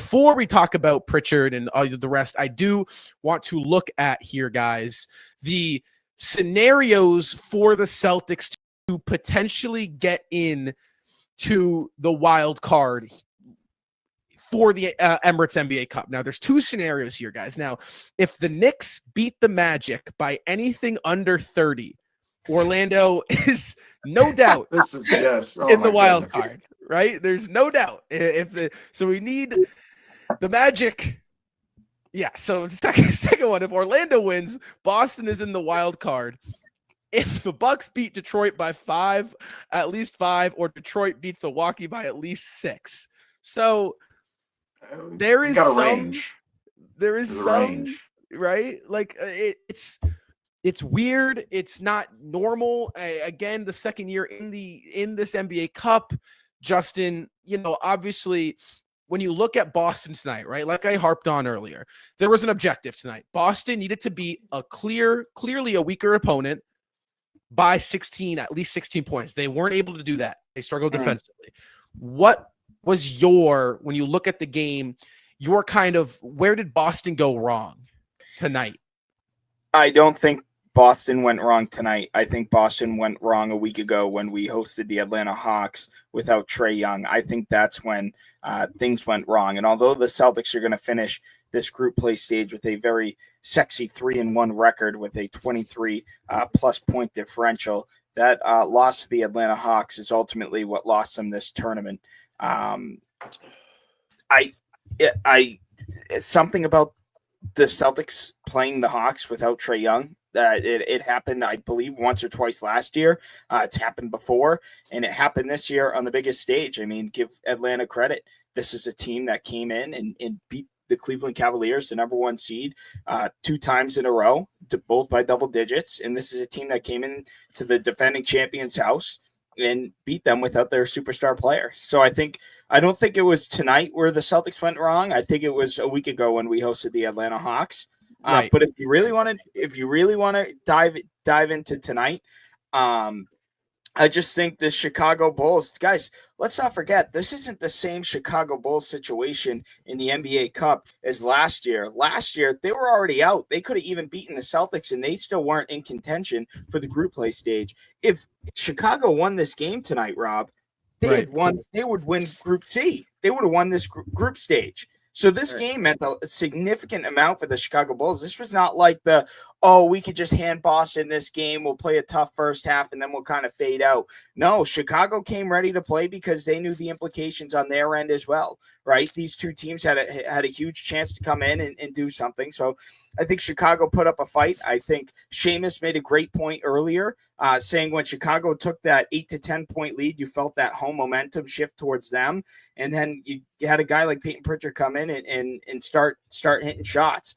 before we talk about Pritchard and all the rest, I do want to look at here, guys, the scenarios for the Celtics to potentially get in to the wild card for the Emirates NBA Cup. Now, there's two scenarios here, guys. Now, if the Knicks beat the Magic by anything under 30, Orlando is no doubt in the wild card, right? There's no doubt. So we need the Magic. Yeah, so second one, if Orlando wins, Boston is in the wild card. If the Bucks beat Detroit by at least 5, or Detroit beats Milwaukee by at least 6. So there is some range. There is some range, right? Like it's weird. It's not normal. Again, the second year in this NBA Cup, Justin, obviously when you look at Boston tonight, right? Like I harped on earlier, there was an objective tonight. Boston needed to beat clearly a weaker opponent by at least 16 points. They weren't able to do that. They struggled defensively. What was when you look at the game, where did Boston go wrong tonight? I don't think Boston went wrong tonight. I think Boston went wrong a week ago when we hosted the Atlanta Hawks without Trae Young. I think that's when things went wrong. And although the Celtics are going to finish this group play stage with a very sexy 3-1 record with a 23 plus point differential, that loss to the Atlanta Hawks is ultimately what lost them this tournament. Something about the Celtics playing the Hawks without Trae Young. It happened, I believe, once or twice last year. It's happened before, and it happened this year on the biggest stage. I mean, give Atlanta credit. This is a team that came in and beat the Cleveland Cavaliers, the number 1 seed, 2 times in a row, both by double digits. And this is a team that came in to the defending champion's house and beat them without their superstar player. So I don't think it was tonight where the Celtics went wrong. I think it was a week ago when we hosted the Atlanta Hawks. Right. But if you really want to dive into tonight, I just think the Chicago Bulls, guys, let's not forget, this isn't the same Chicago Bulls situation in the NBA Cup as last year. Last year, they were already out. They could have even beaten the Celtics, and they still weren't in contention for the group play stage. If Chicago won this game tonight, Rob, they would win Group C. They would have won this group stage. So this game meant a significant amount for the Chicago Bulls. This was not like we could just hand Boston this game. We'll play a tough first half, and then we'll kind of fade out. No, Chicago came ready to play because they knew the implications on their end as well, right? These two teams had a huge chance to come in and do something. So I think Chicago put up a fight. I think Seamus made a great point earlier, saying when Chicago took that 8 to 10 point lead, you felt that home momentum shift towards them. And then you had a guy like Peyton Pritchard come in and start hitting shots.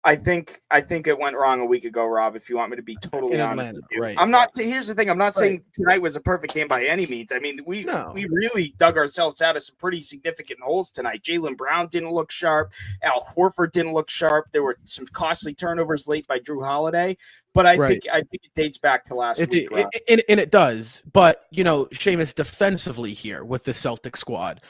I think it went wrong a week ago, Rob, if you want me to be totally honest with you. Right. Here's the thing. I'm not saying tonight was a perfect game by any means. I mean, we really dug ourselves out of some pretty significant holes tonight. Jaylen Brown didn't look sharp. Al Horford didn't look sharp. There were some costly turnovers late by Drew Holiday. But I think it dates back to last week. And it does. But, Seamus, defensively here with the Celtic squad.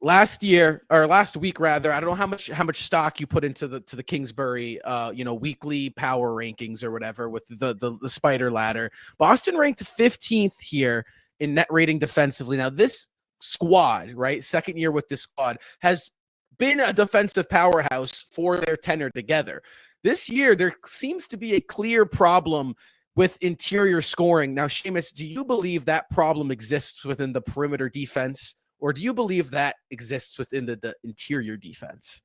Last week, I don't know how much stock you put into the Kingsbury, weekly power rankings or whatever with the spider ladder. Boston ranked 15th here in net rating defensively. Now this squad, right, second year with this squad, has been a defensive powerhouse for their tenure together. This year, there seems to be a clear problem with interior scoring. Now, Seamus, do you believe that problem exists within the perimeter defense? Or do you believe that exists within the interior defense?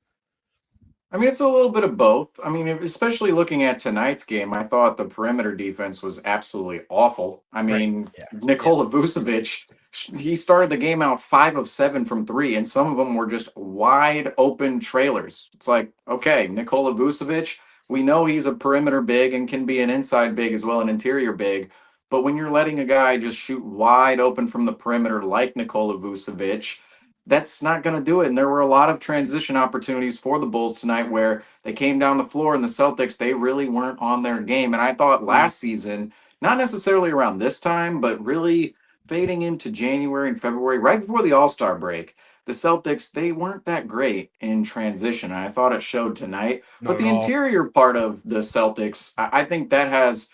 I mean, it's a little bit of both. I mean, especially looking at tonight's game, I thought the perimeter defense was absolutely awful. I mean, Nikola Vucevic, he started the game out 5 of 7 from 3, and some of them were just wide open trailers. It's like, okay, Nikola Vucevic, we know he's a perimeter big and can be an inside big as well, an interior big. But when you're letting a guy just shoot wide open from the perimeter like Nikola Vucevic, that's not going to do it. And there were a lot of transition opportunities for the Bulls tonight where they came down the floor, and the Celtics, they really weren't on their game. And I thought last season, not necessarily around this time, but really fading into January and February, right before the All-Star break, the Celtics, they weren't that great in transition. And I thought it showed tonight. Not But at the all. interior part of the Celtics, I think there's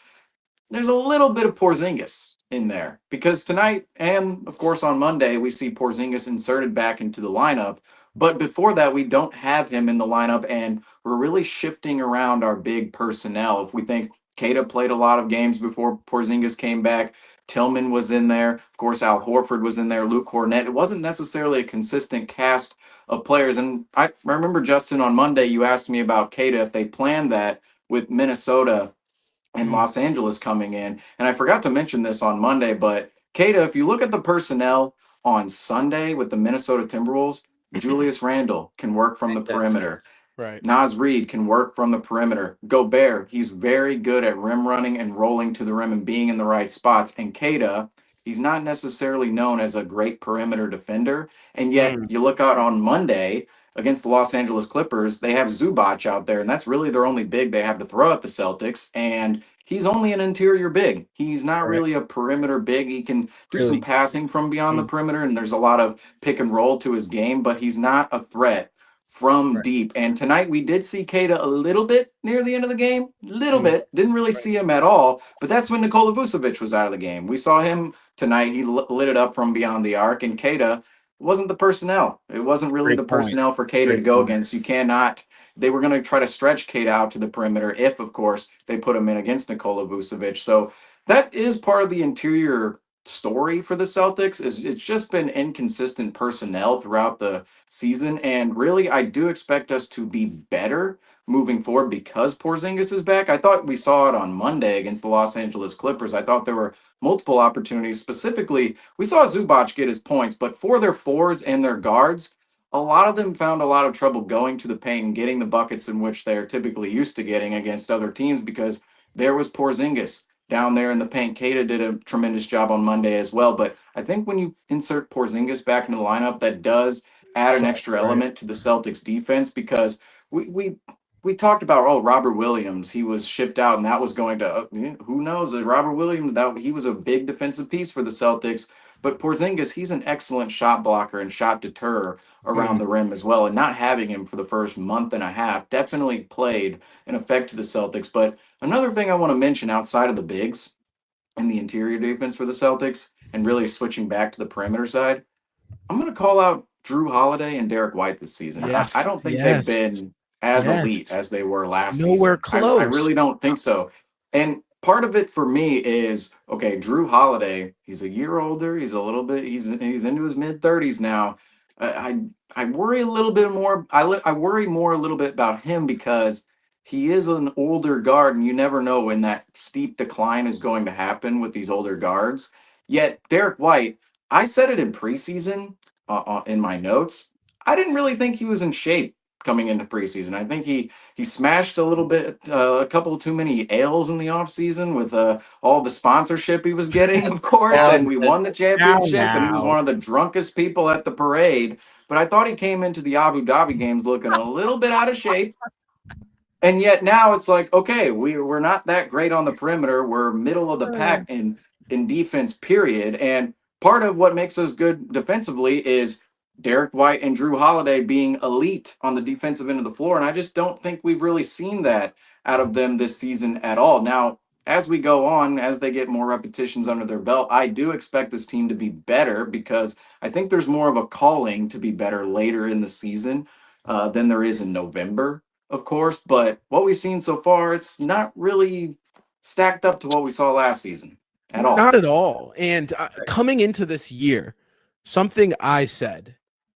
a little bit of Porzingis in there because tonight and of course on Monday we see Porzingis inserted back into the lineup. But before that, we don't have him in the lineup, and we're really shifting around our big personnel. If we think Keita played a lot of games before Porzingis came back, Tillman was in there, of course Al Horford was in there, Luke Cornett. It wasn't necessarily a consistent cast of players. And I remember, Justin, on Monday you asked me about Keita if they planned that with Minnesota and Los Angeles coming in. And I forgot to mention this on Monday, but Keita, if you look at the personnel on Sunday with the Minnesota Timberwolves, Julius Randle can work from the perimeter. Right. Nas Reed can work from the perimeter. Gobert, he's very good at rim running and rolling to the rim and being in the right spots. And Keita, he's not necessarily known as a great perimeter defender. And yet, you look out on Monday against the Los Angeles Clippers, they have Zubac out there, and that's really their only big they have to throw at the Celtics. And he's only an interior big. He's not really a perimeter big. He can do some passing from beyond the perimeter, and there's a lot of pick and roll to his game, but he's not a threat from deep. And tonight we did see Keita a little bit near the end of the game, little bit. Didn't really see him at all, but that's when Nikola Vucevic was out of the game. We saw him tonight. He lit it up from beyond the arc, and Keita wasn't the personnel. It wasn't really the personnel for Keita to go against. You cannot. They were going to try to stretch Keita out to the perimeter if, of course, they put him in against Nikola Vucevic. So that is part of the interior story for the Celtics. Is it's just been inconsistent personnel throughout the season, and really I do expect us to be better moving forward because Porzingis is back. I thought we saw it on Monday against the Los Angeles Clippers. I thought there were multiple opportunities. Specifically, we saw Zubac get his points, but for their forwards and their guards, a lot of them found a lot of trouble going to the paint and getting the buckets in which they're typically used to getting against other teams because there was Porzingis down there in the paint. Keita did a tremendous job on Monday as well. But I think when you insert Porzingis back into the lineup, that does add an extra element to the Celtics defense because we talked about, Robert Williams, he was shipped out and that was going to, who knows, Robert Williams, that he was a big defensive piece for the Celtics. But Porzingis, he's an excellent shot blocker and shot deterrer around the rim as well. And not having him for the first month and a half definitely played an effect to the Celtics. But another thing I want to mention outside of the bigs and the interior defense for the Celtics and really switching back to the perimeter side, I'm going to call out Drew Holiday and Derek White this season. I don't think they've been as elite as they were last Nowhere season. close. I really don't think so. And part of it for me is, okay, Drew Holiday, he's a year older. He's a little bit, he's into his mid-30s now. I worry a little bit more. I worry more a little bit about him because he is an older guard, and you never know when that steep decline is going to happen with these older guards. Yet Derek White, I said it in preseason in my notes. I didn't really think he was in shape coming into preseason. I think he smashed a little bit, a couple too many ales in the offseason with all the sponsorship he was getting, of course, and we won the championship, and he was one of the drunkest people at the parade. But I thought he came into the Abu Dhabi games looking a little bit out of shape. And yet now it's like, okay, we're not that great on the perimeter. We're middle of the pack in defense, period. And part of what makes us good defensively is Derek White and Drew Holiday being elite on the defensive end of the floor. And I just don't think we've really seen that out of them this season at all. Now, as we go on, as they get more repetitions under their belt, I do expect this team to be better because I think there's more of a calling to be better later in the season than there is in November, of course. But what we've seen so far, it's not really stacked up to what we saw last season at all. Not at all. And coming into this year, something I said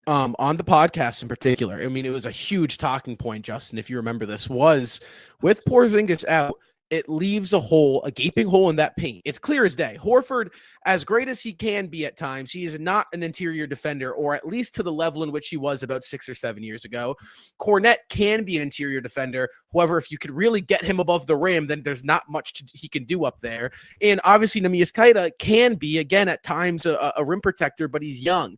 on the podcast in particular, I mean, it was a huge talking point, Justin, if you remember this, was with Porzingis out, it leaves a gaping hole in that paint. It's clear as day. Horford, as great as he can be at times, he is not an interior defender, or at least to the level in which he was about 6 or 7 years ago. Cornett can be an interior defender. However, if you could really get him above the rim, then there's not much he can do up there. And obviously, Neemias Queta can be, again, at times a rim protector, but he's young.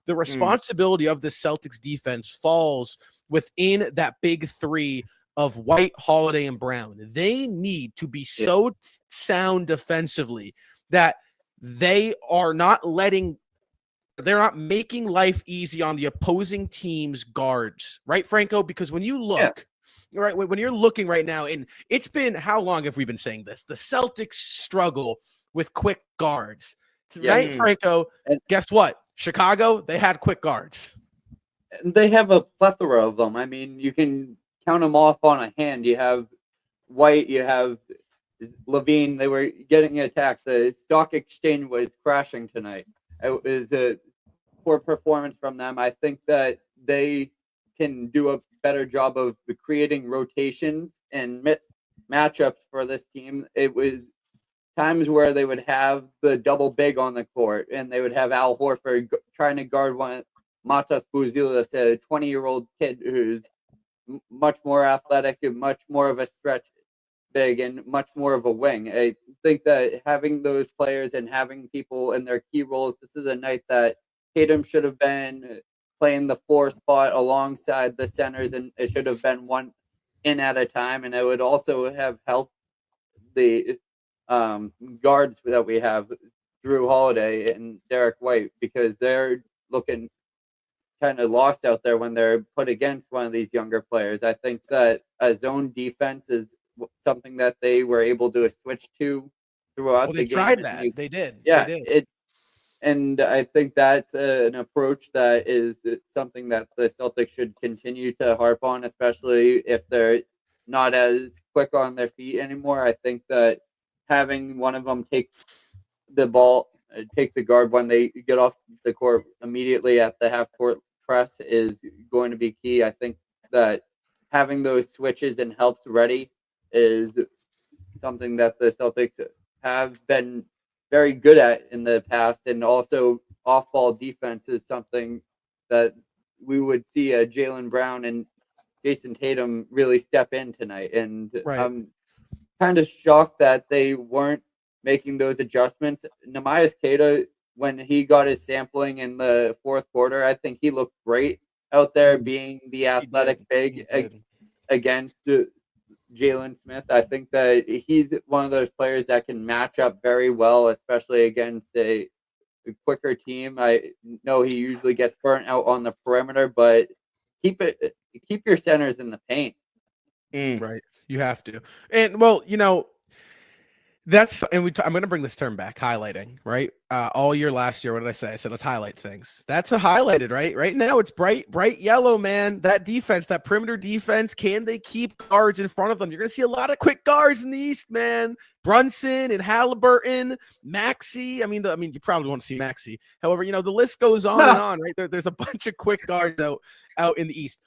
The responsibility of the Celtics defense falls within that big three of White, Holiday, and Brown. They need to be so sound defensively that they are not letting they're not making life easy on the opposing team's guards, right, Franco? Because when you look, right, when you're looking right now, and it's been, how long have we been saying this? The Celtics struggle with quick guards, right, Franco? And guess what? Chicago, they had quick guards. they have a plethora of them. I mean, you can count them off on a hand. You have White, you have Levine. They were getting attacked. The stock exchange was crashing tonight. It was a poor performance from them. I think that they can do a better job of creating rotations and matchups for this team. It was times where they would have the double big on the court, and they would have Al Horford trying to guard one Matas Buzelis, a 20-year-old kid who's much more athletic and much more of a stretch big and much more of a wing. I think that having those players and having people in their key roles, this is a night that Tatum should have been playing the 4 spot alongside the centers, and it should have been one in at a time, and it would also have helped the guards that we have, Drew Holiday and Derek White, because they're looking kind of lost out there when they're put against one of these younger players. I think that a zone defense is something that they were able to switch to throughout the game. They tried that. They did. Yeah, they did. And I think that's an approach that is something that the Celtics should continue to harp on, especially if they're not as quick on their feet anymore. I think that having one of them take the ball, take the guard when they get off the court immediately at the half-court press is going to be key. I think that having those switches and helps ready is something that the Celtics have been very good at in the past, and also off-ball defense is something that we would see Jaylen Brown and Jason Tatum really step in tonight. And I'm kind of shocked that they weren't making those adjustments. Nehemias Queta, when he got his sampling in the fourth quarter, I think he looked great out there being the athletic big against Jalen Smith. I think that he's one of those players that can match up very well, especially against a quicker team. I know he usually gets burnt out on the perimeter, but keep your centers in the paint. Right. You have to. And well, I'm going to bring this term back, highlighting, right? All year last year, what did I say? I said, let's highlight things. That's a highlighted, right? Right now, it's bright yellow, man. That defense, that perimeter defense, can they keep guards in front of them? You're going to see a lot of quick guards in the East, man. Brunson and Halliburton, Maxey. I mean, you probably won't see Maxey. However, the list goes on and on, right? There's a bunch of quick guards out in the East.